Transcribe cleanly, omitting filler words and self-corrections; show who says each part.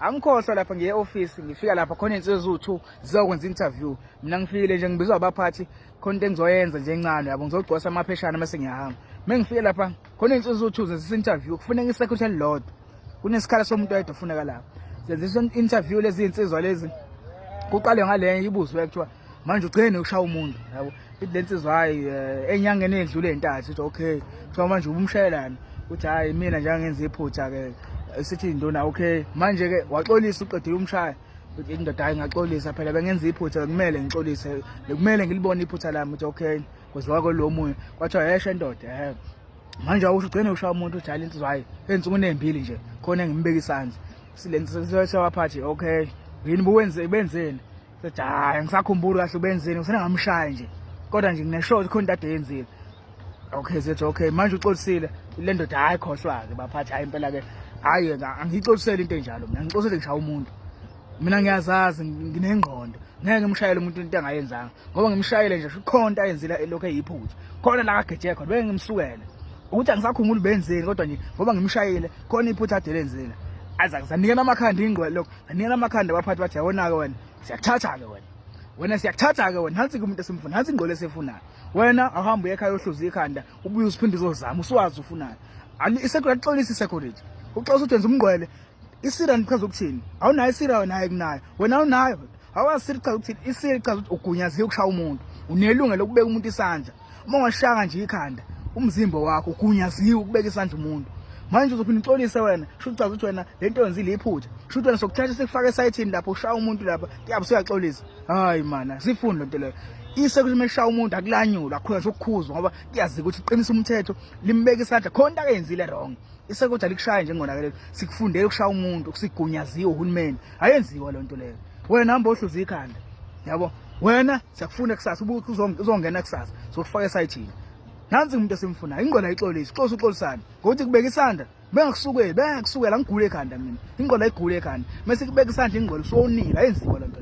Speaker 1: Angikhohlwa lapha ngiye-office ngifika lapha khona iy'nsizwa eziwu-2 zizokwenza interview. Mina ngifikile nje ngibizwa abaphathi khona into engizoyenza nje encane yabo ngizogcwasa amapheshana mase ngiyahamba. Ngifike lapha khona iy'nsizwa eziwu-2 zenza interview kufuneka isekretary elilodwa. Kunesikhala somuntu oyedwa ofuneka lapha. Senza interview lezi iy'nsizwa lezi. Kuqale ngale ibuzwe kuthiwa manje ugcine ushaya umuntu yabo. Le nsizwa hayi enyangeni edlule entathu ithi okay. Kuthiwa manje ubumshayelana. Uthi hayi mina nje angenza iphutha ke. Sithi induna okay manje ke waxolisa uqedile umshaya uthi indoda hayi ngaxolisa phela bengenza iphutha kumele ngixolise kumele ngilibone iphutha lami uthi okay kweziwa kolomunye kwathiwa yeshe indoda manje awusho ugcine ushaya umuntu uthi hayi insizwa hayi ensuku nembili nje khona ngimbeka isandla silenze sewaphathi okay yini benzeni sethi hayi ngisakhumbula kahle ubenzeni usena ngamshaya nje kodwa nje ngine-short khona into ade yenzile okay sethi okay manje uxolisile le ndoda hayi khohlwa ke baphathi hayi impela ke hayi angixolisele into enjalo mina ngixolisele ngishaya umuntu mina ngiyazazi nginengqondo ngeke ngimshayele umuntu into engayenzanga ngoba ngimshayele nje ukhonto ayenzile lokho eyiphutha khona la kageje khona beke ngimsukele ukuthi angisakhumbula benzeni kodwa nje ngoba ngimshayele khona iphutha ade lenzile azanikena amakhanda ingqwe lokho anikena amakhanda baphathi bathi yabona ke wena siyakuthatha ke wena siyakuthatha ke wena nansi umuntu esimfuna nansi ingqole esefunayo wena ahamba ekhaya ohluza ikhanda ubuye usiphinde uzozama uswazi ufunayo isecurity xolisa isecurity uxoxa uthi wenza umngqwele isira nichaza ukuthini awunayo isira wena hayi kunayo wena awunayo awasiri chaza ukuthini isira chaza ukuthi ugunyaziwe ukushaya umuntu unelungelo lokubeka umuntu isandla uma ungashanga nje ikhanda umzimba wakho ugunyaziwe ukubeka isandla umuntu manje uzophinda uxolise wena sho uchaza ukuthi wena lento yenzile iphutha sho ukuthi wena sokuthatha sikufaka esayithini lapho ushaya umuntu lapha kuyabe uyaxolisa hayi mana sifuni lento leyo isekuthi meshaya umuntu akulanyula akhona nje ukukhuzwa ngoba kuyazi ukuthi uqinisa umthetho limbeka isandla khona akenzile wrong isekuthi alikushaya nje ngona ke sikufundele ukushaya umuntu kusigunyaziwe uhulumeni ayenziwa lento leyo wena hamba ohluza ikhanda yabo wena siyakufunda kusasa ubuthi uzongena kusasa sokufaka esayithini nansi umuntu esimfunayo ingqola ayixolisa xosa uxolisana ngokuthi kubeka isandla bengakusukela ngigule ekhanda mina ingqola ayigule ekhanda mase kubeka isandla ingqola usowunika ayenziwa lento